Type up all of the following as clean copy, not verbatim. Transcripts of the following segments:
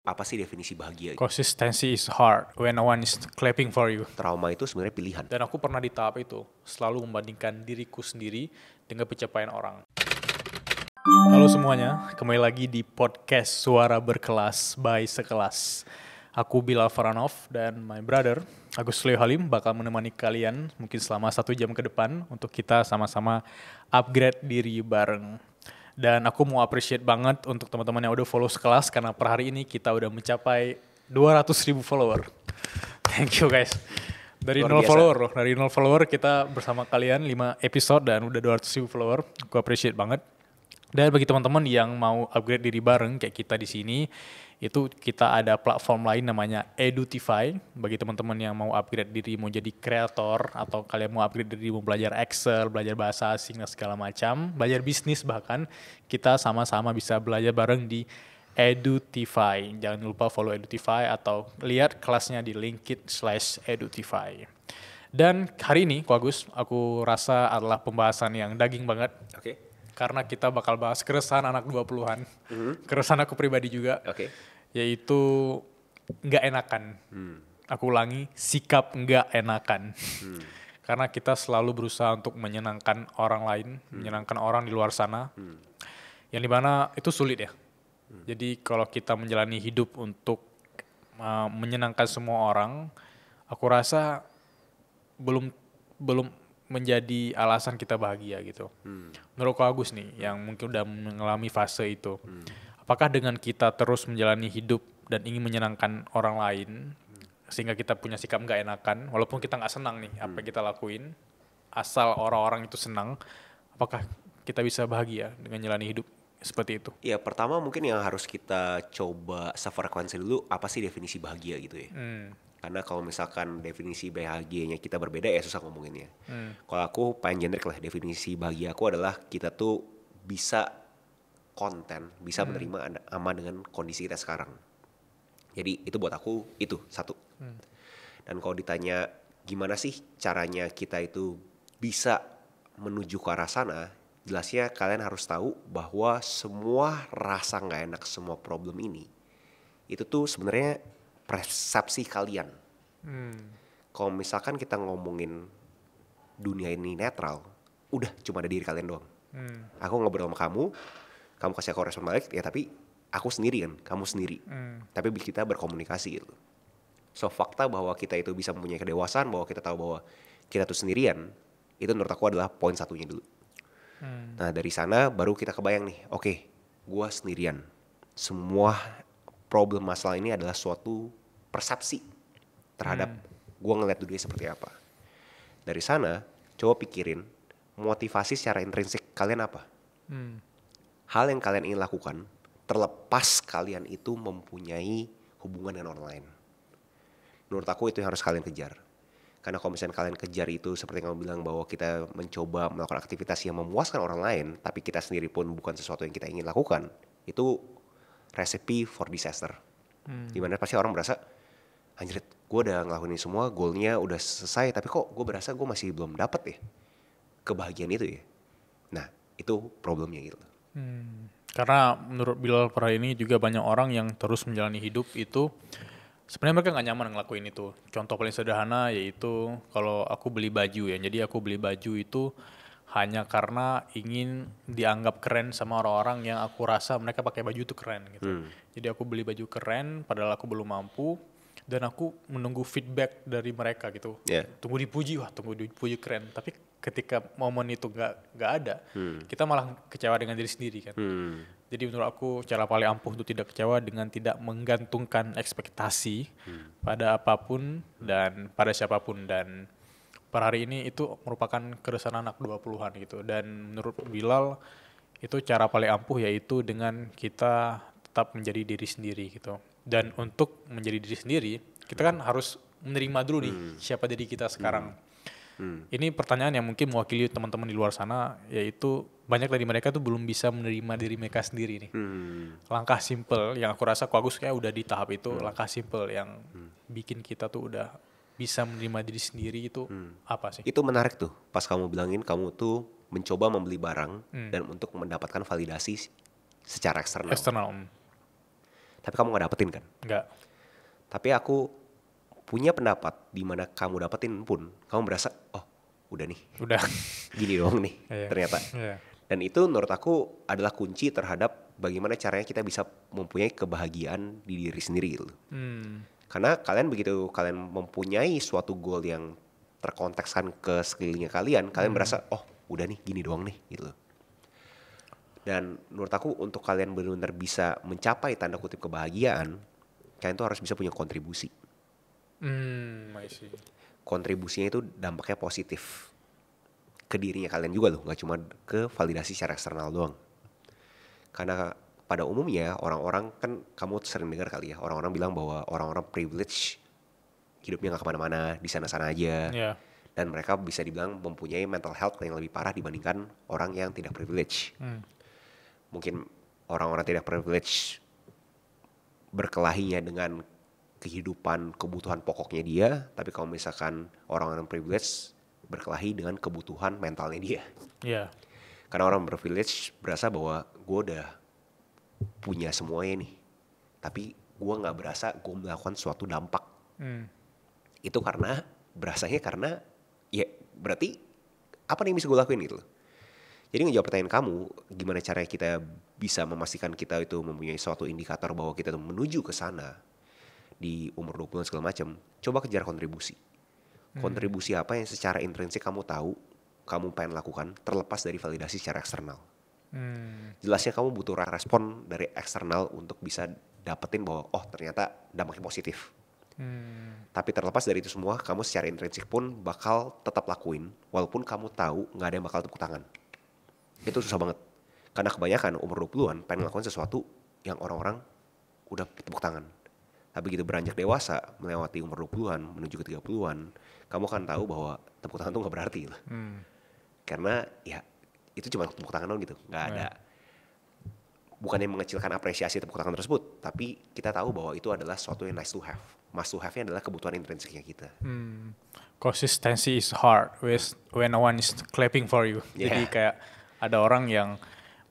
Apa sih definisi bahagia? Consistency is hard when no one is clapping for you. Trauma itu sebenarnya pilihan. Dan aku pernah di tahap itu, selalu membandingkan diriku sendiri dengan pencapaian orang. Halo semuanya, kembali lagi di podcast Suara Berkelas by Sekelas. Aku Bilal Faranov dan my brother Agus Leo Halim bakal menemani kalian mungkin selama 1 jam ke depan untuk kita sama-sama upgrade diri bareng. Dan aku mau appreciate banget untuk teman-teman yang udah follow Sekelas karena per hari ini kita udah mencapai 200.000 follower. Thank you guys. Dari Luar 0 biasa. follower loh, dari 0 follower kita bersama kalian 5 episode dan udah 200.000 follower. Aku appreciate banget. Dan bagi teman-teman yang mau upgrade diri bareng kayak kita di sini, itu kita ada platform lain namanya Edutify. Bagi teman-teman yang mau upgrade diri, mau jadi kreator, atau kalian mau upgrade diri, mau belajar Excel, belajar bahasa asing dan segala macam, belajar bisnis bahkan, kita sama-sama bisa belajar bareng di Edutify. Jangan lupa follow Edutify atau lihat kelasnya di linkit/Edutify. Dan hari ini, Ko Agus, aku rasa adalah pembahasan yang daging banget. Oke. Karena kita bakal bahas keresahan anak 20-an. Keresahan aku pribadi juga. Oke. Yaitu nggak enakan. Aku ulangi, sikap nggak enakan. Karena kita selalu berusaha untuk menyenangkan orang lain, menyenangkan orang di luar sana. Yang dimana itu sulit ya. Jadi kalau kita menjalani hidup untuk menyenangkan semua orang, aku rasa belum menjadi alasan kita bahagia gitu. Menurut Ko Agus nih, yang mungkin udah mengalami fase itu, apakah dengan kita terus menjalani hidup dan ingin menyenangkan orang lain, sehingga kita punya sikap nggak enakan, walaupun kita nggak senang nih apa yang kita lakuin, asal orang-orang itu senang, apakah kita bisa bahagia dengan menjalani hidup seperti itu? Ya pertama mungkin yang harus kita coba sefrekuensi dulu, apa sih definisi bahagia gitu ya. Karena kalau misalkan definisi bahagianya kita berbeda ya susah ngomonginnya. Kalau aku paling generik lah, definisi bahagia aku adalah kita tuh bisa konten, bisa menerima aman dengan kondisi kita sekarang. Jadi itu buat aku itu satu. Dan kalau ditanya gimana sih caranya kita itu bisa menuju ke arah sana, jelasnya kalian harus tahu bahwa semua rasa nggak enak, semua problem ini, itu tuh sebenarnya persepsi kalian. Kalau misalkan kita ngomongin dunia ini netral, udah cuma ada diri kalian doang. Aku ngobrol sama kamu kasih aku respon balik, ya tapi aku sendiri kan, kamu sendiri. Tapi kita berkomunikasi gitu. So fakta bahwa kita itu bisa mempunyai kedewasaan, bahwa kita tahu bahwa kita tuh sendirian, itu menurut aku adalah poin satunya dulu. Nah dari sana baru kita kebayang nih, oke, gue sendirian. Semua problem masalah ini adalah suatu persepsi terhadap gue ngeliat dunia seperti apa. Dari sana coba pikirin motivasi secara intrinsik kalian apa. Hal yang kalian ingin lakukan terlepas kalian itu mempunyai hubungan dengan orang lain. Menurut aku itu yang harus kalian kejar. Karena kalau misalnya kalian kejar itu seperti yang kamu bilang bahwa kita mencoba melakukan aktivitas yang memuaskan orang lain, tapi kita sendiri pun bukan sesuatu yang kita ingin lakukan, itu recipe for disaster. Dimana pasti orang berasa, anjir, gue udah ngelakuin ini semua, goalnya udah selesai, tapi kok gue berasa gue masih belum dapet ya kebahagiaan itu ya. Nah itu problemnya gitu. Karena menurut Bilal per hari ini juga banyak orang yang terus menjalani hidup itu sebenarnya mereka nggak nyaman ngelakuin itu. Contoh paling sederhana yaitu kalau aku beli baju ya. Jadi aku beli baju itu hanya karena ingin dianggap keren sama orang-orang yang aku rasa mereka pakai baju itu keren gitu. Jadi aku beli baju keren padahal aku belum mampu dan aku menunggu feedback dari mereka gitu. Yeah. Tunggu dipuji keren. Tapi ketika momen itu nggak ada, kita malah kecewa dengan diri sendiri kan. Jadi menurut aku cara paling ampuh untuk tidak kecewa dengan tidak menggantungkan ekspektasi pada apapun dan pada siapapun. Dan per hari ini itu merupakan keresahan anak 20-an gitu. Dan menurut Bilal itu cara paling ampuh yaitu dengan kita tetap menjadi diri sendiri gitu. Dan untuk menjadi diri sendiri, kita kan harus menerima dulu nih siapa diri kita sekarang. Ini pertanyaan yang mungkin mewakili teman-teman di luar sana, yaitu banyak dari mereka tuh belum bisa menerima diri mereka sendiri nih. Langkah simple yang aku rasa Ko Agus kayak udah di tahap itu, langkah simple yang bikin kita tuh udah bisa menerima diri sendiri itu apa sih? Itu menarik tuh pas kamu bilangin kamu tuh mencoba membeli barang dan untuk mendapatkan validasi secara eksternal. tapi kamu nggak dapetin kan. Nggak. Tapi aku punya pendapat di mana kamu dapetin pun kamu berasa oh udah nih, Udah. gini doang nih ternyata. Dan itu menurut aku adalah kunci terhadap bagaimana caranya kita bisa mempunyai kebahagiaan di diri sendiri gitu. Karena begitu kalian mempunyai suatu goal yang terkontekskan ke sekelilingnya kalian berasa oh udah nih gini doang nih gitu. Dan menurut aku untuk kalian benar-benar bisa mencapai tanda kutip kebahagiaan, kalian tuh harus bisa punya kontribusi. I see. Kontribusinya itu dampaknya positif ke dirinya kalian juga loh, nggak cuma ke validasi secara eksternal doang. Karena pada umumnya orang-orang kan, kamu sering dengar kali ya, orang-orang bilang bahwa orang-orang privilege hidupnya nggak kemana-mana, di sana-sana aja. Dan mereka bisa dibilang mempunyai mental health yang lebih parah dibandingkan orang yang tidak privilege. Mungkin orang-orang tidak privilege berkelahinya dengan kehidupan kebutuhan pokoknya dia, tapi kalau misalkan orang-orang privilege berkelahi dengan kebutuhan mentalnya dia. Karena orang privilege berasa bahwa gue udah punya semuanya nih, tapi gue nggak berasa gue melakukan suatu dampak. Itu berasanya karena ya berarti apa nih yang bisa gue lakuin gitu. Jadi ngejawab pertanyaan kamu, gimana caranya kita bisa memastikan kita itu mempunyai suatu indikator bahwa kita tuh menuju ke sana di umur 20-an segala macam, coba kejar kontribusi. Kontribusi apa yang secara intrinsik kamu tahu, kamu pengen lakukan terlepas dari validasi secara eksternal. Jelasnya kamu butuh respon dari eksternal untuk bisa dapetin bahwa oh ternyata dampaknya positif. Tapi terlepas dari itu semua, kamu secara intrinsik pun bakal tetap lakuin walaupun kamu tahu gak ada yang bakal tepuk tangan. Itu susah banget. Karena kebanyakan umur 20-an pengen ngelakuin sesuatu yang orang-orang udah tepuk tangan. Tapi begitu beranjak dewasa, melewati umur 20-an menuju ke 30-an, kamu akan tahu bahwa tepuk tangan itu gak berarti lah. Karena ya itu cuma tepuk tangan dong gitu, gak ada. Bukannya mengecilkan apresiasi tepuk tangan tersebut, tapi kita tahu bahwa itu adalah sesuatu yang nice to have. Must to have-nya adalah kebutuhan intrinsiknya kita. Consistency is hard when no one is clapping for you. Jadi kayak ada orang yang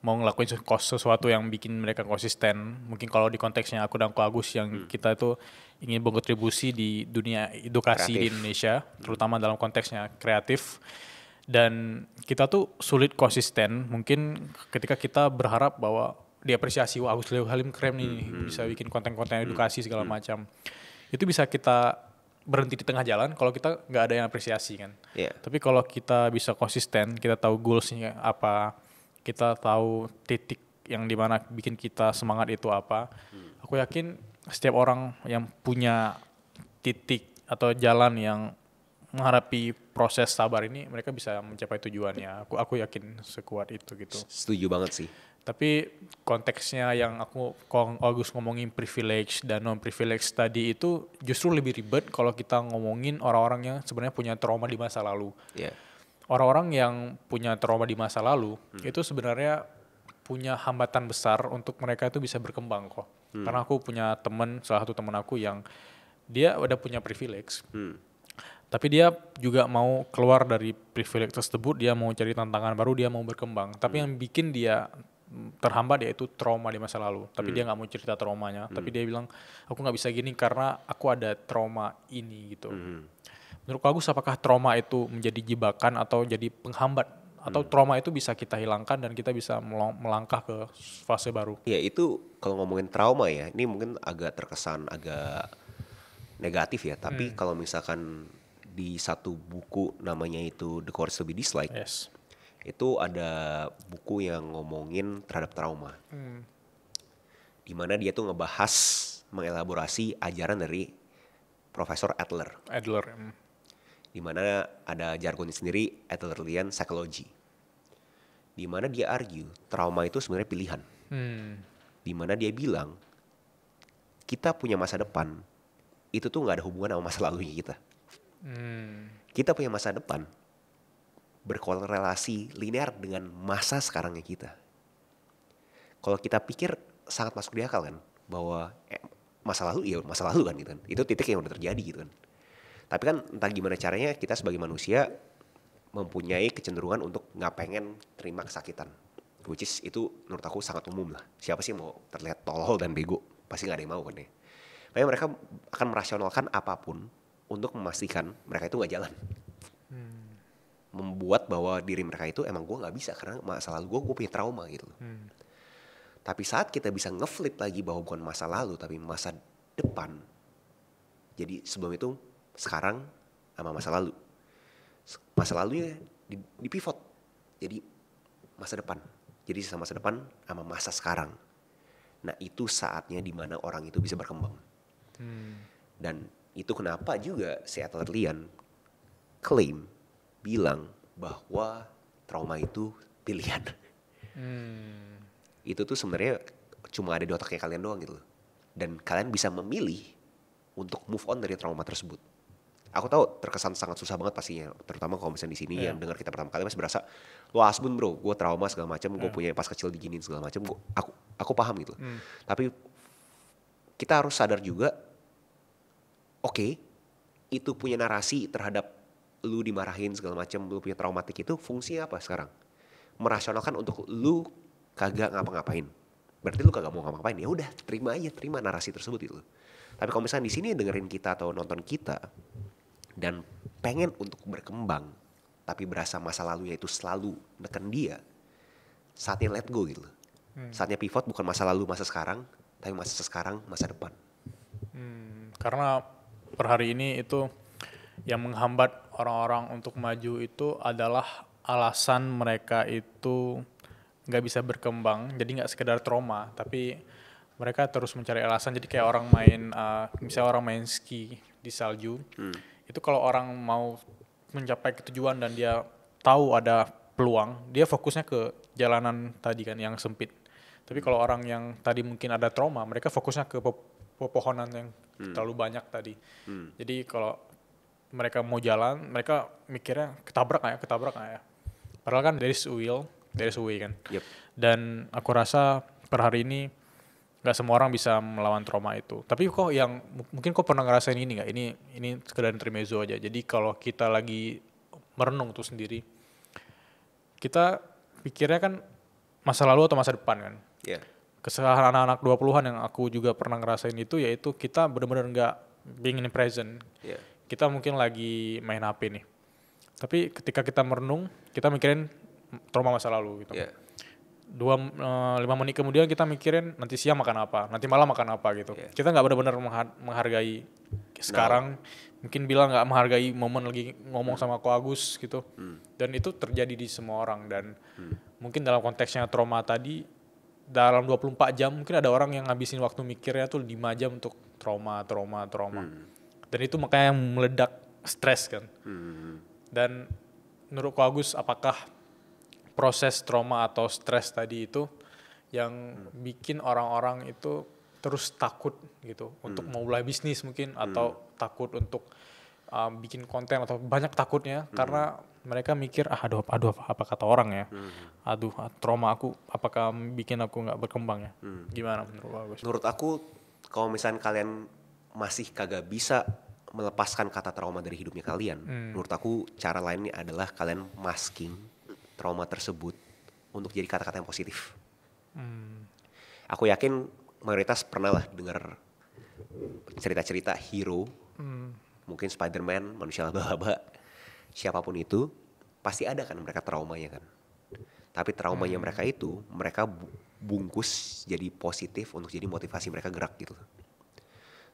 mau ngelakuin sesuatu yang bikin mereka konsisten. Mungkin kalau di konteksnya aku dan Ko Agus yang kita itu ingin berkontribusi di dunia edukasi kreatif di Indonesia, terutama dalam konteksnya kreatif. Dan kita tuh sulit konsisten mungkin ketika kita berharap bahwa diapresiasi, wah Agus Leo Halim keren nih, bisa bikin konten-konten edukasi segala macam. Itu bisa kita berhenti di tengah jalan kalau kita nggak ada yang apresiasi kan. Tapi kalau kita bisa konsisten, kita tahu goalsnya apa, kita tahu titik yang dimana bikin kita semangat itu apa. Aku yakin setiap orang yang punya titik atau jalan yang menghadapi proses sabar ini, mereka bisa mencapai tujuannya. Aku yakin sekuat itu gitu. Setuju banget sih. Tapi konteksnya yang Agus ngomongin privilege dan non-privilege tadi itu justru lebih ribet kalau kita ngomongin orang-orang yang sebenarnya punya trauma di masa lalu. Orang-orang yang punya trauma di masa lalu itu sebenarnya punya hambatan besar untuk mereka itu bisa berkembang kok. Karena aku punya salah satu teman aku yang dia udah punya privilege. Tapi dia juga mau keluar dari privilege tersebut, dia mau cari tantangan baru, dia mau berkembang. Tapi yang bikin dia terhambat yaitu trauma di masa lalu. Tapi dia nggak mau cerita traumanya. Tapi dia bilang, aku nggak bisa gini karena aku ada trauma ini gitu. Menurut Agus, apakah trauma itu menjadi jebakan atau jadi penghambat? Atau trauma itu bisa kita hilangkan dan kita bisa melangkah ke fase baru? Ya itu kalau ngomongin trauma ya, ini mungkin agak terkesan agak negatif ya. Tapi kalau misalkan di satu buku namanya itu The Courage to be Disliked, itu ada buku yang ngomongin terhadap trauma. Dimana dia tuh ngebahas, mengelaborasi ajaran dari Profesor Adler. Dimana ada jargonnya sendiri, Adlerian Psychology. Dimana dia argue, trauma itu sebenarnya pilihan. Dimana dia bilang, kita punya masa depan, itu tuh gak ada hubungan sama masa lalunya kita. Kita punya masa depan berkorelasi linear dengan masa sekarangnya kita. Kalau kita pikir sangat masuk di akal kan, bahwa masa lalu ya masa lalu kan gitu kan. Itu titik yang udah terjadi gitu kan. Tapi kan entah gimana caranya kita sebagai manusia mempunyai kecenderungan untuk nggak pengen terima kesakitan. Which is itu menurut aku sangat umum lah. Siapa sih mau terlihat tolol dan bego? pasti nggak ada yang mau kan ya. Makanya mereka akan merasionalkan apapun untuk memastikan mereka itu nggak jalan. Membuat bahwa diri mereka itu emang gue nggak bisa karena masa lalu gue punya trauma gitu. Tapi saat kita bisa ngeflip lagi bahwa bukan masa lalu tapi masa depan. Jadi sebelum itu sekarang sama masa lalu. Masa lalunya di pivot. Jadi masa depan. Jadi sama masa depan sama masa sekarang. Nah itu saatnya dimana orang itu bisa berkembang. Dan itu kenapa juga si atlet Lian klaim bilang bahwa trauma itu pilihan. Itu tuh sebenarnya cuma ada di otaknya kalian doang gitu loh. Dan kalian bisa memilih untuk move on dari trauma tersebut. Aku tahu terkesan sangat susah banget pastinya, terutama kalau misalnya di sini yang dengar kita pertama kali masih berasa, lu asbun bro, gue trauma segala macam, gue punya pas kecil diginin segala macam, aku paham gitu. Tapi kita harus sadar juga, oke, itu punya narasi terhadap lu dimarahin segala macam, lu punya traumatik itu fungsinya apa sekarang? Merasionalkan untuk lu kagak ngapa-ngapain. Berarti lu kagak mau ngapa-ngapain, ya udah terima aja, terima narasi tersebut itu. Tapi kalau misalnya di sini dengerin kita atau nonton kita dan pengen untuk berkembang, tapi berasa masa lalunya itu selalu neken dia, saatnya let go gitu. Saatnya pivot bukan masa lalu masa sekarang, tapi masa sekarang masa depan. Karena per hari ini itu yang menghambat orang-orang untuk maju itu adalah alasan mereka itu nggak bisa berkembang, jadi nggak sekedar trauma, tapi mereka terus mencari alasan. Jadi kayak orang main, misalnya orang main ski di salju, itu kalau orang mau mencapai tujuan dan dia tahu ada peluang, dia fokusnya ke jalanan tadi kan yang sempit. Tapi kalau orang yang tadi mungkin ada trauma, mereka fokusnya ke pepohonan yang terlalu banyak tadi. Jadi kalau mereka mau jalan, mereka mikirnya ketabrak nggak ya? Padahal kan there is a way kan. Yep. Dan aku rasa per hari ini nggak semua orang bisa melawan trauma itu. Tapi kok yang mungkin kok pernah ngerasain ini nggak? Ini sekedar intermezzo aja. Jadi kalau kita lagi merenung tuh sendiri, kita pikirnya kan masa lalu atau masa depan kan. Yeah. Kesalahan anak-anak 20-an yang aku juga pernah ngerasain itu, yaitu kita benar-benar nggak being in the present. Yeah. Kita mungkin lagi main HP nih. Tapi ketika kita merenung, kita mikirin trauma masa lalu gitu. Yeah. 5 menit kemudian kita mikirin nanti siang makan apa, nanti malam makan apa gitu. Yeah. Kita nggak benar-benar menghargai sekarang. Mungkin bilang nggak menghargai momen lagi ngomong sama Ko Agus gitu. Dan itu terjadi di semua orang. Dan mungkin dalam konteksnya trauma tadi, dalam 24 jam mungkin ada orang yang ngabisin waktu mikirnya tuh 5 jam untuk trauma. Dan itu makanya yang meledak stres kan. Dan menurut Ko Agus, apakah proses trauma atau stres tadi itu yang bikin orang-orang itu terus takut gitu untuk memulai bisnis mungkin, atau takut untuk bikin konten, atau banyak takutnya karena mereka mikir aduh apa kata orang ya, trauma aku apakah bikin aku nggak berkembang ya. Gimana menurut Agus? Menurut aku kalau misalnya kalian masih kagak bisa melepaskan kata trauma dari hidupnya kalian, menurut aku cara lainnya adalah kalian masking trauma tersebut untuk jadi kata-kata yang positif. Aku yakin mayoritas pernah lah dengar cerita-cerita hero, mungkin Spider-Man, manusia laba-laba, siapapun itu, pasti ada kan mereka traumanya kan. Tapi traumanya mereka itu, mereka bungkus jadi positif untuk jadi motivasi mereka gerak gitu.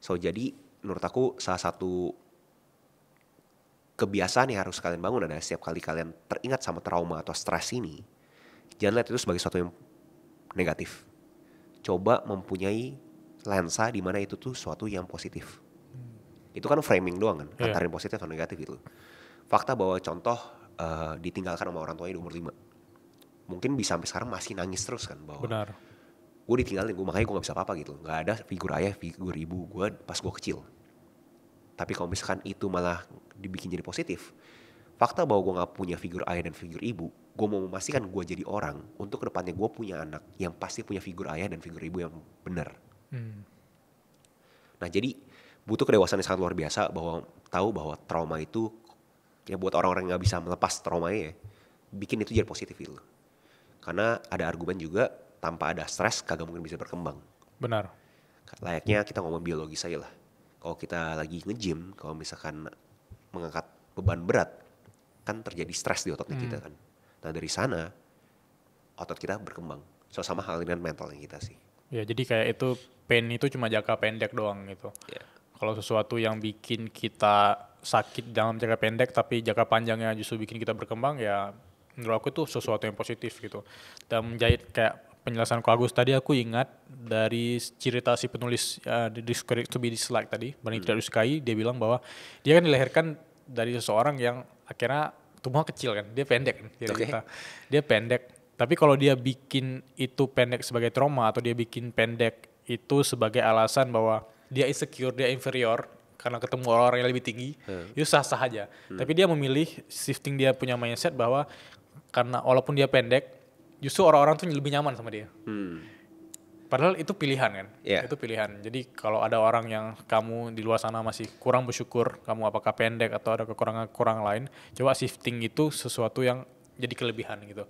So jadi menurut aku salah satu kebiasaan yang harus kalian bangun adalah setiap kali kalian teringat sama trauma atau stres ini, jangan lihat itu sebagai sesuatu yang negatif. Coba mempunyai lensa di mana itu tuh sesuatu yang positif. Itu kan framing doang kan, antara yang positif atau negatif gitu. Fakta bahwa contoh ditinggalkan sama orang tuanya di umur 5. Mungkin bisa sampai sekarang masih nangis terus kan bahwa Benar. gue ditinggalin, makanya gue gak bisa apa-apa gitu. Gak ada figur ayah, figur ibu gue pas gue kecil. Tapi kalau misalkan itu malah dibikin jadi positif, fakta bahwa gue gak punya figur ayah dan figur ibu, gue mau memastikan gue jadi orang untuk kedepannya gue punya anak yang pasti punya figur ayah dan figur ibu yang benar. Nah jadi butuh kedewasaan yang sangat luar biasa bahwa tahu bahwa trauma itu ya buat orang-orang yang gak bisa melepas traumanya ya, bikin itu jadi positif gitu. Karena ada argumen juga tanpa ada stres kagak mungkin bisa berkembang. Benar. layaknya kita ngomong biologi saya lah. Kalau kita lagi nge-gym, kalau misalkan mengangkat beban berat, kan terjadi stres di ototnya kita kan. Nah dari sana otot kita berkembang. So sama hal dengan mentalnya kita sih. Ya jadi kayak itu pain itu cuma jangka pendek doang gitu. Yeah. Kalau sesuatu yang bikin kita sakit dalam jangka pendek tapi jangka panjangnya justru bikin kita berkembang, ya menurut aku itu sesuatu yang positif gitu. Dan menjahit kayak penjelasan Ko Agus tadi, aku ingat dari cerita si penulis di To Be Disliked tadi, Berani Tidak Disukai, dia bilang bahwa dia kan dilahirkan dari seseorang yang akhirnya tubuhnya kecil kan, dia pendek kan, dia pendek. Tapi kalau dia bikin itu pendek sebagai trauma atau dia bikin pendek itu sebagai alasan bahwa dia insecure, dia inferior karena ketemu orang-orang yang lebih tinggi, itu sah-sah aja. Tapi dia memilih shifting, dia punya mindset bahwa karena walaupun dia pendek, justru orang-orang tuh lebih nyaman sama dia. Padahal itu pilihan kan, itu pilihan. Jadi kalau ada orang yang kamu di luar sana masih kurang bersyukur, kamu apakah pendek atau ada kekurangan lain, coba shifting itu sesuatu yang jadi kelebihan gitu.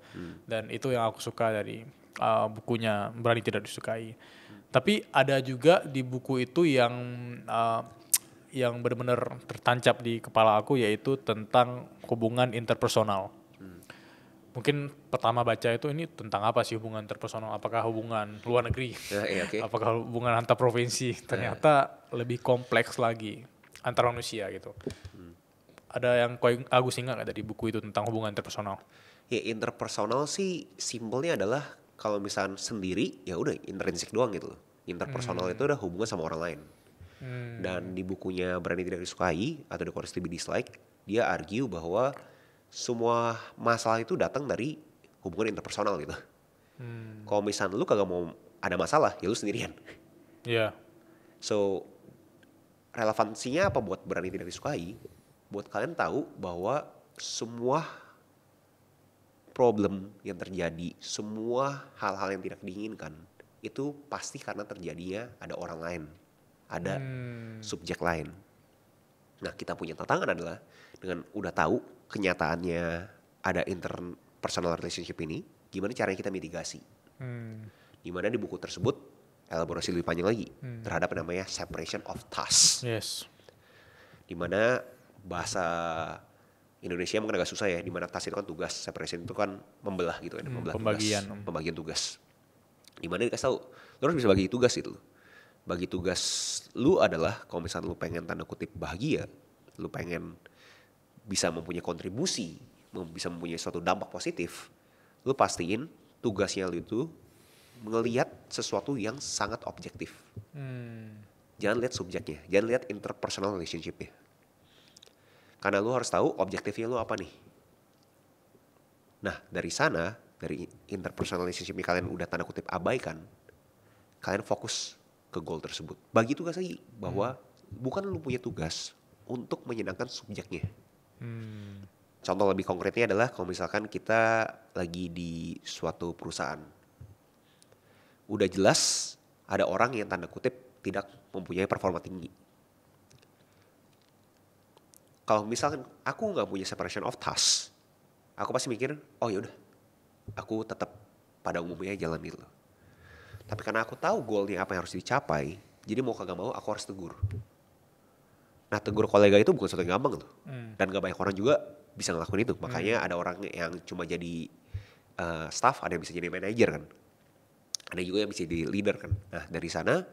Dan itu yang aku suka dari bukunya Berani Tidak Disukai. Tapi ada juga di buku itu yang benar-benar tertancap di kepala aku, yaitu tentang hubungan interpersonal. Mungkin pertama baca itu ini tentang apa sih hubungan interpersonal? Apakah hubungan luar negeri? Apakah hubungan antar provinsi? Ternyata lebih kompleks lagi antar manusia gitu. Ada yang Agus ingat nggak dari buku itu tentang hubungan interpersonal? Ya interpersonal sih simpelnya adalah kalau misalnya sendiri ya udah intrinsik doang gitu loh. Interpersonal itu udah hubungan sama orang lain. Dan di bukunya Berani Tidak Disukai atau The Courage to Be Disliked, dia argue bahwa semua masalah itu datang dari hubungan interpersonal gitu. Kalau misalnya lu kagak mau ada masalah, ya lu sendirian. Iya. So relevansinya apa buat Berani Tidak Disukai? Buat kalian tahu bahwa semua problem yang terjadi, semua hal-hal yang tidak diinginkan, itu pasti karena terjadinya ada orang lain, ada subjek lain. Nah kita punya tantangan adalah dengan udah tahu kenyataannya ada interpersonal relationship ini, gimana caranya kita mitigasi. Dimana di buku tersebut elaborasi lebih panjang lagi terhadap namanya separation of tasks. Yes. Dimana bahasa Indonesia mungkin agak susah ya, dimana task itu kan tugas, separation itu kan membelah gitu kan, membelah pembagian tugas. Dimana dikasih tahu, lu harus bisa bagi tugas itu. Bagi tugas lu adalah kalau misalnya lu pengen tanda kutip bahagia, lu pengen bisa mempunyai kontribusi, bisa mempunyai suatu dampak positif, lu pastiin tugasnya lu itu ngelihat sesuatu yang sangat objektif. Jangan lihat subjeknya, jangan lihat interpersonal relationship-nya. Karena lu harus tahu objektifnya lu apa nih. Nah dari sana, dari interpersonal relationship-nya kalian udah tanda kutip abaikan, kalian fokus ke goal tersebut. Bagi tugas lagi, bahwa bukan lu punya tugas untuk menyenangkan subjeknya. Contoh lebih konkretnya adalah kalau misalkan kita lagi di suatu perusahaan, udah jelas ada orang yang tanda kutip tidak mempunyai performa tinggi. Kalau misalkan aku nggak punya separation of tasks, aku pasti mikir, oh yaudah, aku tetap pada umumnya jalan gitu. Tapi karena aku tahu goalnya apa yang harus dicapai, jadi mau kagak mau aku harus tegur. Nah tegur kolega itu bukan sesuatu yang gampang tuh. Dan gak banyak orang juga bisa ngelakuin itu. Makanya ada orang yang cuma jadi staff, ada yang bisa jadi manajer kan. Ada juga yang bisa jadi leader kan. Nah dari sana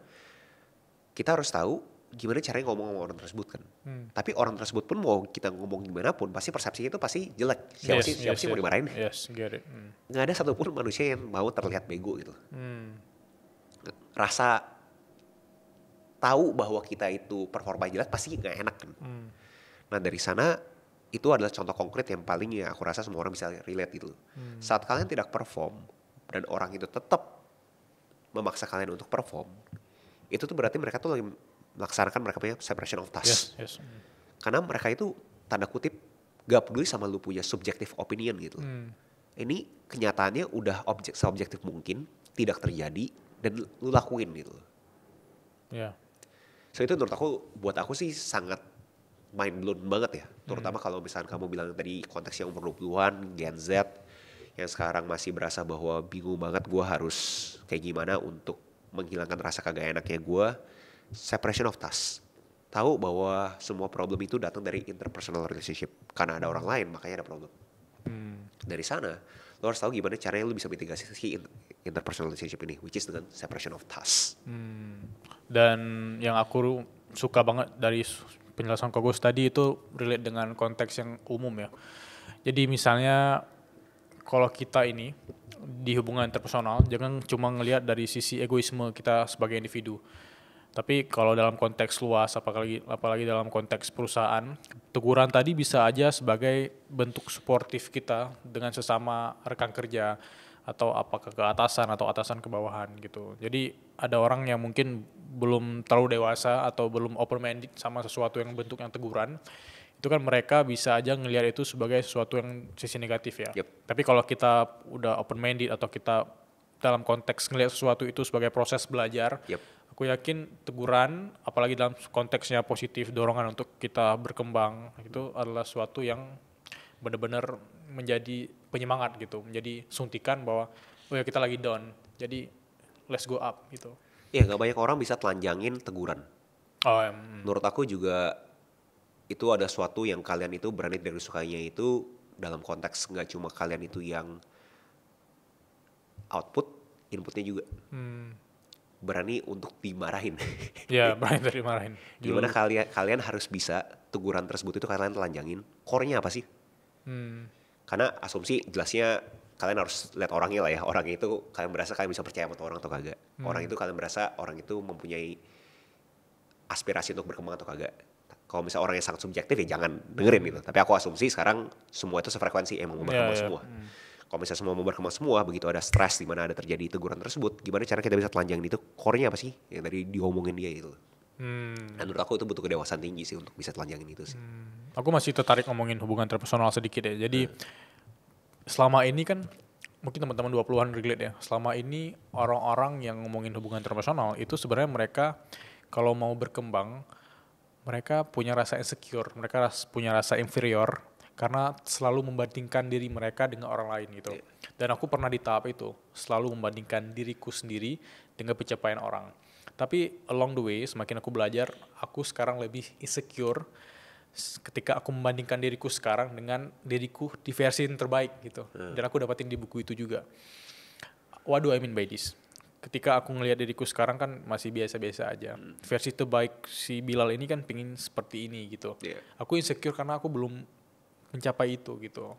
kita harus tahu gimana caranya ngomong sama orang tersebut kan. Tapi orang tersebut pun mau kita ngomong gimana pun, pasti persepsinya itu pasti jelek. Siapa sih mau dimarahin? Gak ada satupun manusia yang mau terlihat bego gitu. Rasa tahu bahwa kita itu performa jelas pasti gak enak kan. Nah dari sana itu adalah contoh konkret yang paling ya aku rasa semua orang bisa relate gitu. Saat kalian tidak perform dan orang itu tetap memaksa kalian untuk perform, itu tuh berarti mereka tuh lagi melaksanakan mereka punya separation of tasks. Karena mereka itu tanda kutip gak peduli sama lu punya subjective opinion gitu. Ini kenyataannya udah seobjektif mungkin tidak terjadi dan lu lakuin gitu. So itu menurut aku, buat aku sih sangat mind blown banget ya. Terutama kalau misalnya kamu bilang tadi konteks yang umur 20-an, Gen Z, yang sekarang masih berasa bahwa bingung banget gue harus kayak gimana untuk menghilangkan rasa kagak enaknya gue, separation of task. Tahu bahwa semua problem itu datang dari interpersonal relationship. Karena ada orang lain, makanya ada problem. Dari sana, lo harus tahu gimana caranya lo bisa mitigasi si interpersonal relationship ini, which is dengan separation of task. Dan yang aku suka banget dari penjelasan Kogos tadi itu relate dengan konteks yang umum ya. Jadi misalnya kalau kita ini di hubungan interpersonal jangan cuma ngelihat dari sisi egoisme kita sebagai individu. Tapi kalau dalam konteks luas, apalagi dalam konteks perusahaan, teguran tadi bisa aja sebagai bentuk suportif kita dengan sesama rekan kerja, atau apakah ke atasan atau atasan ke bawahan gitu. Jadi ada orang yang mungkin belum terlalu dewasa atau belum open-minded sama sesuatu yang bentuknya teguran, itu kan mereka bisa aja ngelihat itu sebagai sesuatu yang sisi negatif ya. Tapi kalau kita udah open-minded atau kita dalam konteks ngelihat sesuatu itu sebagai proses belajar, aku yakin teguran, apalagi dalam konteksnya positif, dorongan untuk kita berkembang, itu adalah sesuatu yang benar-benar menjadi penyemangat gitu, menjadi suntikan bahwa oh ya kita lagi down, jadi let's go up gitu. Iya, nggak banyak orang bisa telanjangin teguran. Menurut aku juga itu ada sesuatu yang kalian itu berani dari sukanya itu dalam konteks nggak cuma kalian itu yang output, inputnya juga. Berani untuk dimarahin. Ya, berani untuk dimarahin. Gimana kalian harus bisa teguran tersebut itu kalian telanjangin. Core-nya apa sih? Karena asumsi jelasnya kalian harus lihat orangnya lah ya. Orangnya itu kalian merasa kalian bisa percaya sama orang atau kagak. Orang itu kalian merasa orang itu mempunyai aspirasi untuk berkembang atau kagak. Kalau misalnya orangnya sangat subjektif ya jangan dengerin gitu. Tapi aku asumsi sekarang semua itu sefrekuensi, emang mau berkembang semua. Kalau misalnya semua mau berkembang semua, begitu ada stres di mana ada terjadi teguran tersebut, gimana cara kita bisa telanjangin itu? Core-nya apa sih yang tadi diomongin dia itu? Dan menurut aku itu butuh kedewasaan tinggi sih untuk bisa telanjangin itu sih. Aku masih tertarik ngomongin hubungan interpersonal sedikit ya. Jadi selama ini kan mungkin teman-teman 20-an relate ya. Selama ini orang-orang yang ngomongin hubungan interpersonal itu sebenarnya mereka kalau mau berkembang, mereka punya rasa insecure, mereka punya rasa inferior karena selalu membandingkan diri mereka dengan orang lain gitu. Dan aku pernah di tahap itu, selalu membandingkan diriku sendiri dengan pencapaian orang. Tapi along the way, semakin aku belajar, aku sekarang lebih insecure ketika aku membandingkan diriku sekarang dengan diriku di versi yang terbaik gitu. Dan aku dapatin di buku itu juga. What do I mean by this? Ketika aku ngelihat diriku sekarang kan masih biasa-biasa aja. Versi terbaik si Bilal ini kan pingin seperti ini gitu. Aku insecure karena aku belum mencapai itu gitu.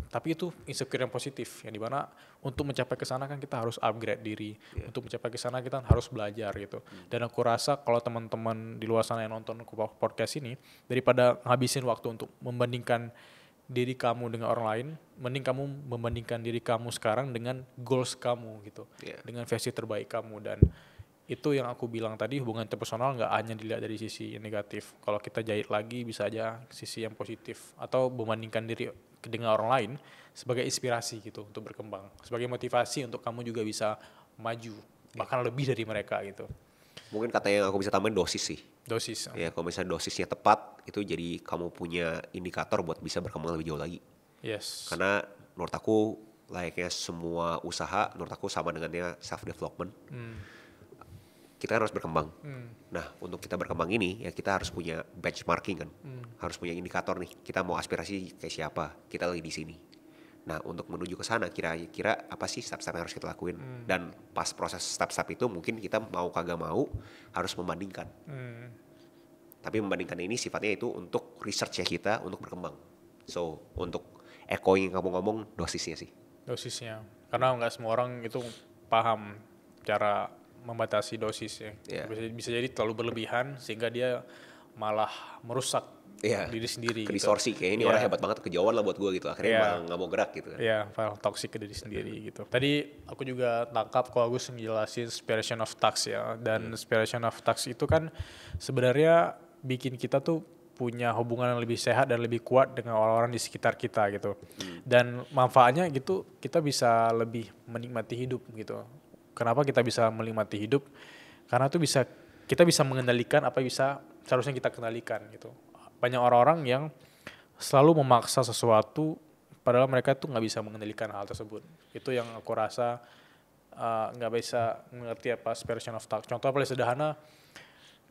Tapi itu insecure yang positif, yang dimana untuk mencapai ke sana kan kita harus upgrade diri. Untuk mencapai ke sana kita harus belajar gitu. Dan aku rasa kalau teman-teman di luar sana yang nonton podcast ini, daripada ngabisin waktu untuk membandingkan diri kamu dengan orang lain, mending kamu membandingkan diri kamu sekarang dengan goals kamu gitu. Dengan versi terbaik kamu. Dan itu yang aku bilang tadi, hubungan interpersonal nggak hanya dilihat dari sisi yang negatif. Kalau kita jahit lagi bisa aja sisi yang positif, atau membandingkan diri dengan orang lain sebagai inspirasi gitu untuk berkembang, sebagai motivasi untuk kamu juga bisa maju bahkan lebih dari mereka gitu. Mungkin kata yang aku bisa tambahin dosis sih. Dosis. Ya, kalau misalnya dosisnya tepat itu jadi kamu punya indikator buat bisa berkembang lebih jauh lagi. Yes. Karena menurut aku layaknya semua usaha, menurut aku sama dengannya self development. Kita kan harus berkembang. Nah, untuk kita berkembang ini ya kita harus punya benchmarking kan. Harus punya indikator nih. Kita mau aspirasi kayak siapa? Kita lagi di sini. Nah, untuk menuju ke sana kira-kira apa sih step-step yang harus kita lakuin? Dan pas proses step-step itu mungkin kita mau kagak mau harus membandingkan. Tapi membandingkan ini sifatnya itu untuk research ya kita untuk berkembang. So, untuk echoing yang kamu ngomong dosisnya sih. Dosisnya. Karena nggak semua orang itu paham cara membatasi dosis ya. Bisa jadi terlalu berlebihan sehingga dia malah merusak diri sendiri. Ke distorsi kayak ini orang hebat banget, kejauhan lah buat gue gitu. Akhirnya malah nggak mau gerak gitu kan. Iya, toxic ke diri sendiri gitu. Tadi aku juga tangkap kalau Agus ngejelasin separation of tasks ya. Dan separation of tasks itu kan sebenarnya bikin kita tuh punya hubungan yang lebih sehat dan lebih kuat dengan orang-orang di sekitar kita gitu. Dan manfaatnya gitu kita bisa lebih menikmati hidup gitu. Kenapa kita bisa menikmati hidup? Karena tuh kita bisa mengendalikan apa yang seharusnya kita kendalikan gitu. Banyak orang-orang yang selalu memaksa sesuatu padahal mereka tuh nggak bisa mengendalikan hal tersebut. Itu yang aku rasa nggak bisa mengerti apa separation of task. Contoh paling sederhana,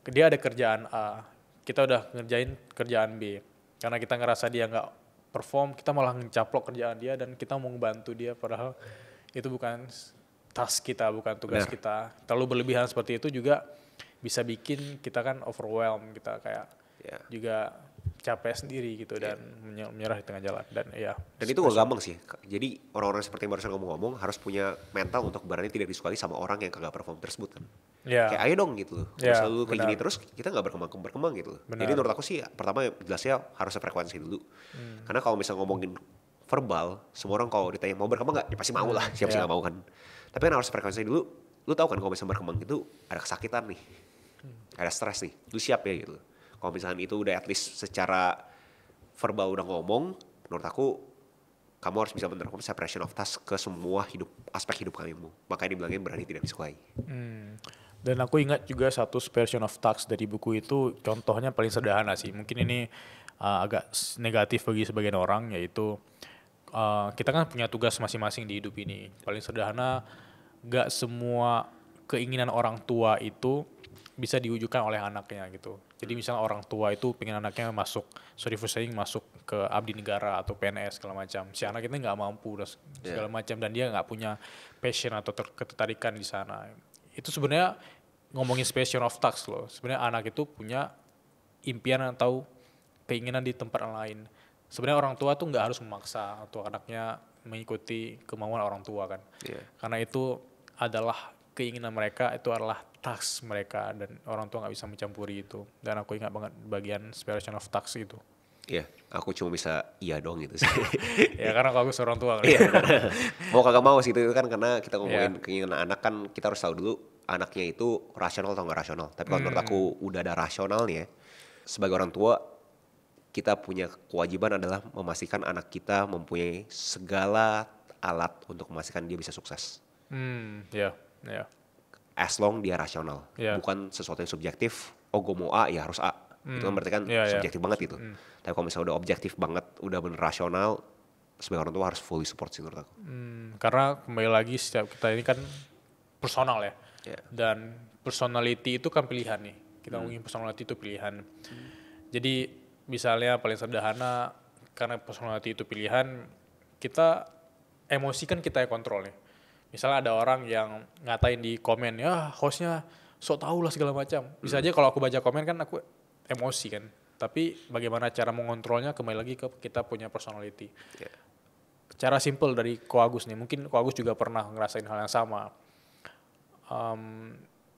dia ada kerjaan A, kita udah ngerjain kerjaan B. Karena kita ngerasa dia nggak perform, kita malah ngecaplok kerjaan dia dan kita mau ngebantu dia, padahal itu bukan task kita, bukan tugas kita. Terlalu berlebihan seperti itu juga bisa bikin kita kan overwhelm, kita kayak juga capek sendiri gitu dan menyerah di tengah jalan. Dan itu gak gampang sih. Jadi orang-orang seperti yang barusan ngomong-ngomong harus punya mental untuk berani tidak disukai sama orang yang kagak perform tersebut kan. Kayak ayo dong gitu loh. Kalau selalu kayak gini terus kita gak berkembang gitu loh. Jadi menurut aku sih pertama jelasnya harus frekuensi dulu. Karena kalau misalnya ngomongin verbal, semua orang kalau ditanya mau berkembang gak? Ya pasti mau lah, siapa sih gak mau kan. Tapi kan harus frekuensi dulu. Lu tahu kan kalau misalnya berkembang itu ada kesakitan nih. Ada stres nih. Lu siap ya gitu. Kalau misalnya itu udah at least secara verbal udah ngomong, menurut aku kamu harus bisa menerapkan separation of task ke semua aspek hidup kamu. Makanya dibilangin berani tidak disukai. Dan aku ingat juga satu separation of task dari buku itu, contohnya paling sederhana sih. Mungkin ini agak negatif bagi sebagian orang, yaitu kita kan punya tugas masing-masing di hidup ini. Paling sederhana, gak semua keinginan orang tua itu bisa diwujudkan oleh anaknya gitu. Jadi misalnya orang tua itu pengen anaknya masuk ke abdi negara atau PNS segala macam. Si anak itu nggak mampu segala macam dan dia nggak punya passion atau ketertarikan di sana. Itu sebenarnya ngomongin separation of task loh. Sebenarnya anak itu punya impian atau keinginan di tempat lain. Sebenarnya orang tua tuh nggak harus memaksa atau anaknya mengikuti kemauan orang tua kan. Karena itu adalah keinginan mereka, itu adalah task mereka dan orang tua nggak bisa mencampuri itu. Dan aku ingat banget bagian separation of task itu. Aku cuma bisa iya dong gitu sih. Karena aku seorang tua kan. Mau kagak mau sih itu kan karena kita ngomongin keinginan anak kan kita harus tahu dulu anaknya itu rasional atau nggak rasional. Tapi kalau menurut aku udah ada rasionalnya, sebagai orang tua kita punya kewajiban adalah memastikan anak kita mempunyai segala alat untuk memastikan dia bisa sukses. As long dia rasional, bukan sesuatu yang subjektif. Oh gue mau A ya harus A. Itu kan berarti kan subjektif banget gitu. Tapi kalau misalnya udah objektif banget, udah bener rasional, sebagai orang tua harus fully support sih menurut aku. Karena kembali lagi setiap kita ini kan personal ya. Dan personality itu kan pilihan nih. Kita ngomongin personality itu pilihan. Jadi misalnya paling sederhana, karena personality itu pilihan, kita emosi kan kita yang kontrol nih. Misalnya ada orang yang ngatain di komen, ya hostnya sok tau lah segala macam. Bisa aja kalau aku baca komen kan aku emosi kan. Tapi bagaimana cara mengontrolnya kembali lagi ke kita punya personality. Cara simple dari Ko Agus nih, mungkin Ko Agus juga pernah ngerasain hal yang sama.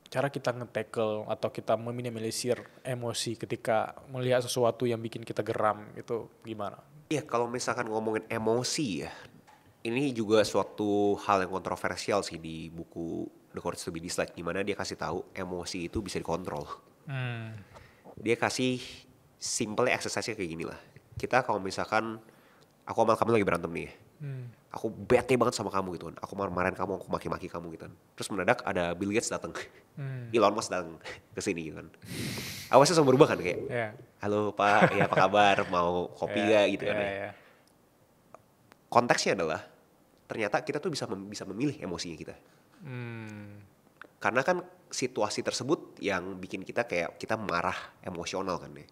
Cara kita nge-tackle atau kita meminimalisir emosi ketika melihat sesuatu yang bikin kita geram itu gimana? Kalau misalkan ngomongin emosi ya, ini juga suatu hal yang kontroversial sih di buku The Courage to be Disliked, di mana dia kasih tahu emosi itu bisa dikontrol. Dia kasih simple exercise kayak gini lah. Kita kalau misalkan aku sama kamu lagi berantem nih, aku bete banget sama kamu gitu kan, aku marah-marahin kamu, aku maki-maki kamu gitu kan. Terus mendadak ada Bill Gates datang, Elon Musk datang ke sini gitu kan. Awalnya langsung berubah kan kayak, halo Pak, ya apa kabar, mau kopi gak gitu kan ya. Konteksnya adalah ternyata kita tuh bisa memilih emosinya kita. Karena kan situasi tersebut yang bikin kita kayak kita marah emosional kan ya.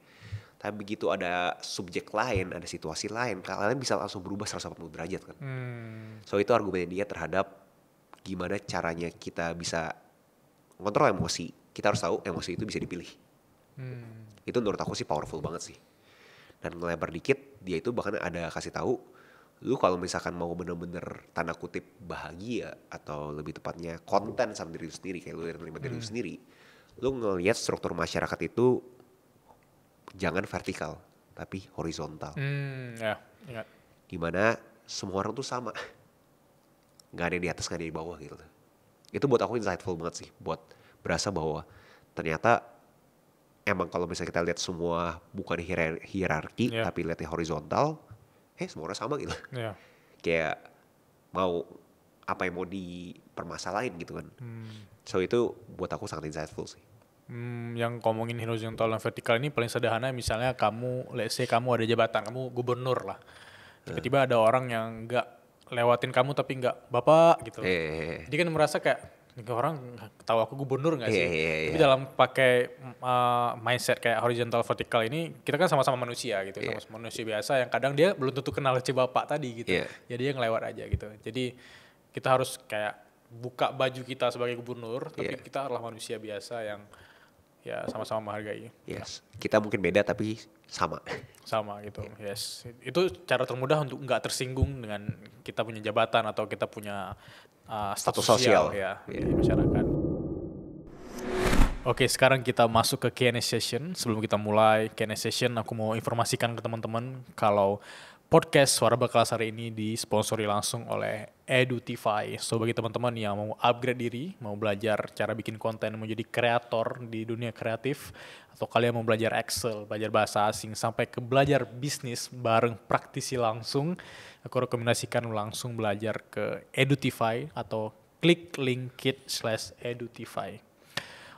Tapi begitu ada subjek lain, ada situasi lain, kalian bisa langsung berubah 180 derajat kan. So itu argumennya dia terhadap gimana caranya kita bisa mengontrol emosi. Kita harus tahu emosi itu bisa dipilih. Itu menurut aku sih powerful banget sih. Dan ngelebar dikit, dia itu bahkan ada kasih tahu, lu kalau misalkan mau bener-bener tanda kutip bahagia atau lebih tepatnya konten sama diri lu sendiri, kayak lu menerima diri lu sendiri, lu ngelihat struktur masyarakat itu jangan vertikal tapi horizontal. Ingat. Dimana semua orang tuh sama, nggak ada yang di atas nggak ada yang di bawah gitu. Itu buat aku insightful banget sih, buat berasa bahwa ternyata emang kalau misalnya kita lihat semua bukan hierarki tapi lihatnya horizontal, semua orang sama gitu. Kayak mau apa yang mau dipermasalahin gitu kan. So itu buat aku sangat insightful sih. Yang ngomongin horizontal dan vertikal ini paling sederhana, misalnya kamu, let's say kamu ada jabatan, kamu gubernur lah. Tiba-tiba ada orang yang nggak lewatin kamu tapi nggak bapak gitu. Jadi kan merasa kayak ini orang tahu aku gubernur nggak sih? Tapi dalam pakai mindset kayak horizontal vertikal ini kita kan sama-sama manusia gitu, sama manusia biasa yang kadang dia belum tentu kenal si bapak tadi gitu. Jadi dia ngelewat aja gitu. Jadi kita harus kayak buka baju kita sebagai gubernur, tapi kita adalah manusia biasa yang ya sama-sama menghargai. Yes, kita mungkin beda tapi sama. Sama gitu, yes. Itu cara termudah untuk nggak tersinggung dengan kita punya jabatan atau kita punya status sosial ya di masyarakat. Oke, sekarang kita masuk ke Q&A session. Sebelum kita mulai Q&A session, aku mau informasikan ke teman-teman kalau podcast Suara Berkelas hari ini disponsori langsung oleh Edutify. So, bagi teman-teman yang mau upgrade diri, mau belajar cara bikin konten, mau jadi kreator di dunia kreatif, atau kalian mau belajar Excel, belajar bahasa asing, sampai ke belajar bisnis bareng praktisi langsung, aku rekomendasikan langsung belajar ke Edutify atau klik link kit/Edutify.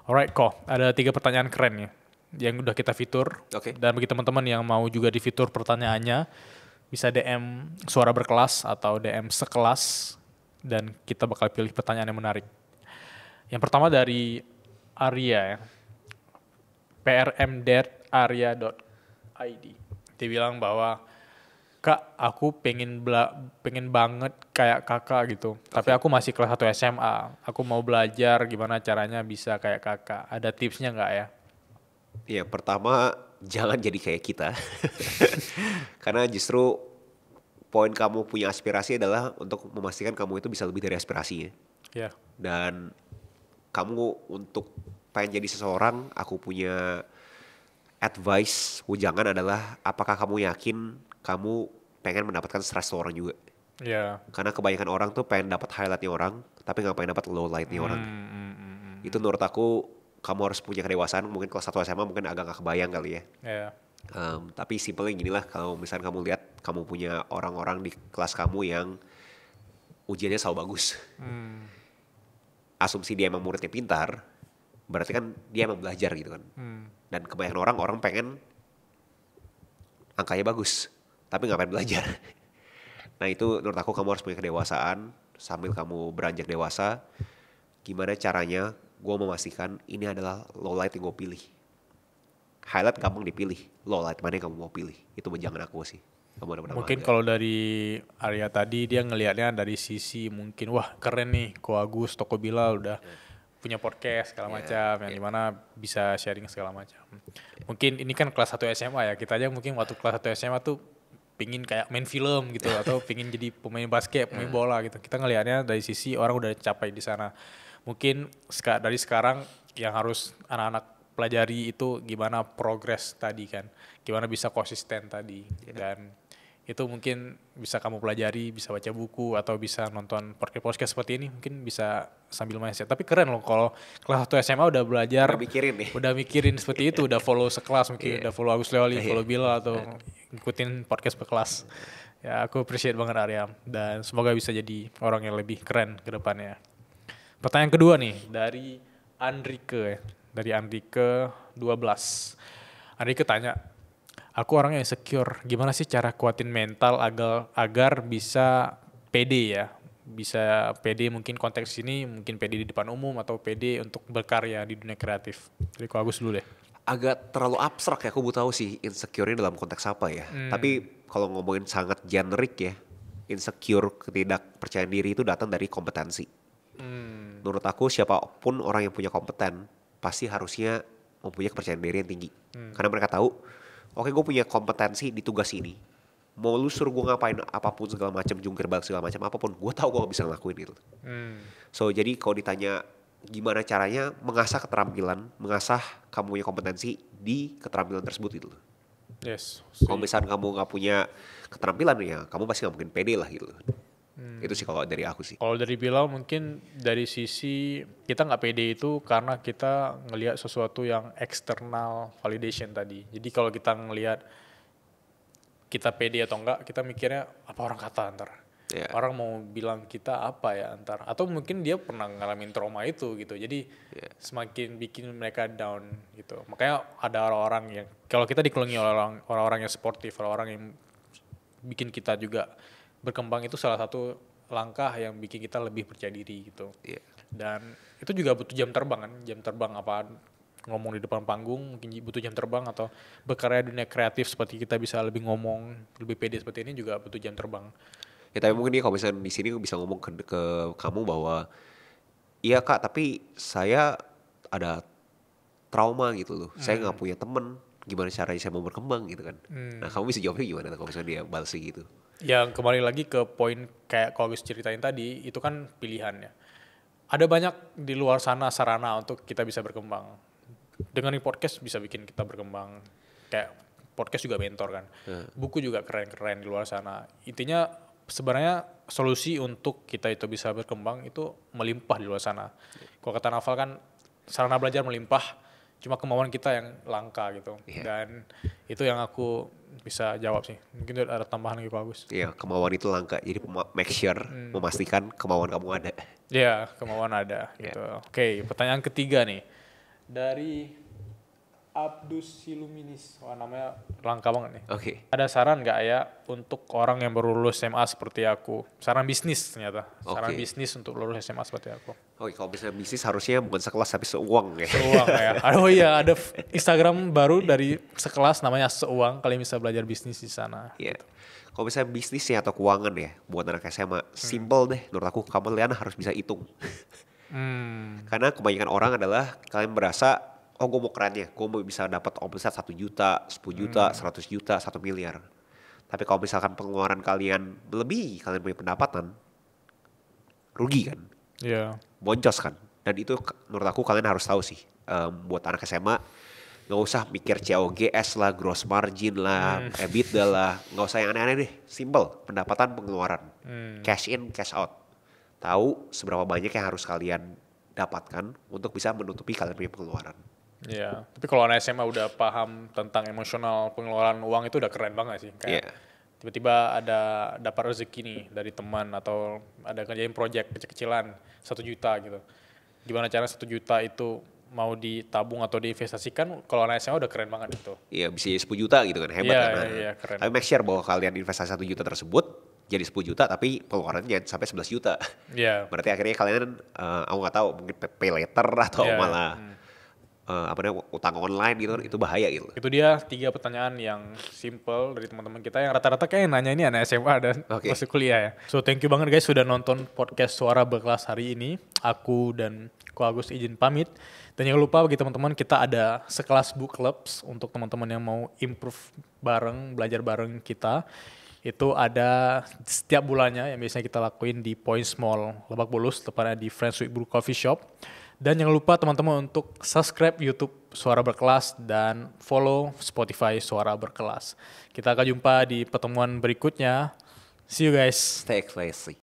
Alright, kok ada 3 pertanyaan keren ya yang udah kita fitur. Dan bagi teman-teman yang mau juga di fitur pertanyaannya, bisa DM Suara Berkelas atau DM Sekelas dan kita bakal pilih pertanyaan yang menarik. Yang pertama dari Arya ya. prm.arya.id. Dia bilang bahwa Kak, aku pengen banget kayak kakak gitu. Tapi aku masih kelas 1 SMA. Aku mau belajar gimana caranya bisa kayak kakak. Ada tipsnya nggak ya? Ya, pertama jangan jadi kayak kita. Karena justru poin kamu punya aspirasi adalah untuk memastikan kamu itu bisa lebih dari aspirasinya. Dan kamu untuk pengen jadi seseorang, aku punya advice, ujangan adalah apakah kamu yakin kamu pengen mendapatkan stres orang juga. Karena kebanyakan orang tuh pengen dapat highlightnya orang, tapi gak pengen dapat lowlightnya orang. Itu menurut aku kamu harus punya kedewasaan. Mungkin kelas 1 SMA mungkin agak gak kebayang kali ya. Tapi simpelnya ginilah, kalau misalnya kamu lihat kamu punya orang-orang di kelas kamu yang ujiannya selalu bagus. Asumsi dia emang muridnya pintar, berarti kan dia emang belajar gitu kan. Dan kebanyakan orang pengen angkanya bagus, tapi gak pengen belajar. Nah itu menurut aku kamu harus punya kedewasaan. Sambil kamu beranjak dewasa, gimana caranya gue memastikan ini adalah lowlight yang gue pilih. Highlight gampang dipilih, lowlight mana yang kamu mau pilih. Itu benjangan aku sih. Mungkin kalau dari Arya tadi dia ngelihatnya dari sisi mungkin wah keren nih Ko Agus, Toko Bilal udah punya podcast segala macam yang dimana bisa sharing segala macam. Mungkin ini kan kelas 1 SMA ya, kita aja mungkin waktu kelas 1 SMA tuh pingin kayak main film gitu atau pingin jadi pemain basket, pemain bola gitu. Kita ngelihatnya dari sisi orang udah capai di sana. Mungkin dari sekarang yang harus anak-anak pelajari itu gimana progres tadi kan, gimana bisa konsisten tadi. Dan itu mungkin bisa kamu pelajari, bisa baca buku atau bisa nonton podcast seperti ini, mungkin bisa sambil mindset. Tapi keren loh kalau kelas 1 SMA udah belajar, udah mikirin seperti itu, udah follow sekelas mungkin, udah follow Agus Leoli, follow Bilal atau ngikutin podcast berkelas. Ya aku appreciate banget Arya dan semoga bisa jadi orang yang lebih keren ke depannya. Pertanyaan kedua nih dari Andrike, dari Andrike 12. Andrike tanya, aku orangnya insecure, gimana sih cara kuatin mental agar bisa pede ya? Bisa pede mungkin konteks ini, mungkin pede di depan umum atau pede untuk berkarya di dunia kreatif. Jadi aku Agus dulu deh. Agak terlalu abstrak ya, aku mau tahu sih insecure-nya dalam konteks apa ya. Tapi kalau ngomongin sangat generik ya, insecure, ketidakpercayaan diri itu datang dari kompetensi. Menurut aku siapapun orang yang punya kompeten pasti harusnya mempunyai kepercayaan diri yang tinggi. Karena mereka tahu, oke gue punya kompetensi di tugas ini. Mau lu suruh gue ngapain apapun segala macam, jungkir balik segala macam apapun, gue tahu gue gak bisa ngelakuin itu. So jadi kalau ditanya gimana caranya mengasah keterampilan, mengasah kamu punya kompetensi di keterampilan tersebut itu. Kalau misalnya kamu gak punya keterampilan ya, kamu pasti gak mungkin pede lah gitu. Itu sih kalau dari aku sih. Kalau dari Bilal mungkin dari sisi kita nggak pede itu karena kita ngelihat sesuatu yang external validation tadi. Jadi kalau kita ngelihat kita pede atau enggak, kita mikirnya apa orang kata ntar. Orang mau bilang kita apa ya ntar. Atau mungkin dia pernah ngalamin trauma itu gitu. Jadi semakin bikin mereka down gitu. Makanya ada orang-orang yang kalau kita dikelilingi oleh orang-orang yang sportif, orang-orang yang bikin kita juga berkembang itu salah satu langkah yang bikin kita lebih percaya diri gitu. Iya. Dan itu juga butuh jam terbang kan, jam terbang apa ngomong di depan panggung mungkin butuh jam terbang, atau berkarya dunia kreatif seperti kita bisa lebih ngomong lebih pede seperti ini juga butuh jam terbang. Ya tapi mungkin kalau misalnya di sini bisa ngomong ke kamu bahwa iya Kak, tapi saya ada trauma gitu loh. Saya nggak punya temen. Gimana caranya saya mau berkembang gitu kan. Nah kamu bisa jawabnya gimana kalau misalnya dia balas gitu. Ya kembali lagi ke poin kayak kalau Gus ceritain tadi, itu kan pilihannya. Ada banyak di luar sana sarana untuk kita bisa berkembang. Dengan podcast bisa bikin kita berkembang. Kayak podcast juga mentor kan. Buku juga keren-keren di luar sana. Intinya sebenarnya solusi untuk kita itu bisa berkembang itu melimpah di luar sana. Kalau kata Naval kan sarana belajar melimpah, cuma kemauan kita yang langka gitu. Dan itu yang aku bisa jawab sih. Mungkin ada tambahan lagi Pak Agus. Iya, kemauan itu langka. Jadi make sure, memastikan kemauan kamu ada. Iya, kemauan ada gitu. Oke, pertanyaan ketiga nih. Dari Abdus Siluminis. Wah, namanya langka banget nih. Oke. Ada saran nggak ya untuk orang yang baru lulus SMA seperti aku? Saran bisnis ternyata. Saran bisnis untuk lulus SMA seperti aku. Oke, kalau misalnya bisnis harusnya bukan sekelas tapi seuang ya. Seuang ya. Oh iya, ada Instagram baru dari sekelas namanya Seuang. Kalian bisa belajar bisnis di sana. Iya. Kalau misalnya bisnisnya atau keuangan ya, buat anak SMA, simple deh. Menurut aku, kalian harus bisa hitung. Karena kebanyakan orang adalah kalian merasa, oh gue mau kerennya, gue mau bisa dapat omset 1 juta, 10 juta, 100 juta, 1 miliar. Tapi kalau misalkan pengeluaran kalian lebih, kalian punya pendapatan, rugi kan? Iya. Boncos kan? Dan itu menurut aku kalian harus tahu sih, buat anak SMA, nggak usah mikir COGS lah, gross margin lah, EBITDA lah, nggak usah yang aneh-aneh deh, simple, pendapatan pengeluaran, cash in, cash out. Tahu seberapa banyak yang harus kalian dapatkan untuk bisa menutupi kalian punya pengeluaran. Iya, tapi kalau anak SMA udah paham tentang emosional pengeluaran uang itu udah keren banget sih. Kayak tiba-tiba ada dapat rezeki nih dari teman atau ada kerjain project kecil-kecilan 1 juta gitu. Gimana cara 1 juta itu mau ditabung atau diinvestasikan? Kalau anak SMA udah keren banget itu. Iya, bisa 10 juta gitu kan, hebat kan. Iya, keren. Tapi make sure bahwa kalian investasi 1 juta tersebut jadi 10 juta tapi pengeluarannya sampai 11 juta. Iya. Berarti akhirnya kalian, aku nggak tahu, mungkin pay later atau malah utang online gitu, itu bahaya gitu. Itu dia 3 pertanyaan yang simple dari teman-teman kita yang rata-rata kayak nanya ini anak SMA dan masih kuliah ya. So thank you banget guys sudah nonton podcast Suara Berkelas hari ini. Aku dan Ko Agus izin pamit. Dan jangan lupa bagi teman-teman kita ada sekelas book clubs untuk teman-teman yang mau improve bareng, belajar bareng kita. Itu ada setiap bulannya yang biasanya kita lakuin di Points Mall Lebak Bulus, tepatnya di Friends with Brew Coffee Shop. Dan jangan lupa teman-teman untuk subscribe YouTube Suara Berkelas dan follow Spotify Suara Berkelas. Kita akan jumpa di pertemuan berikutnya. See you guys. Stay classy.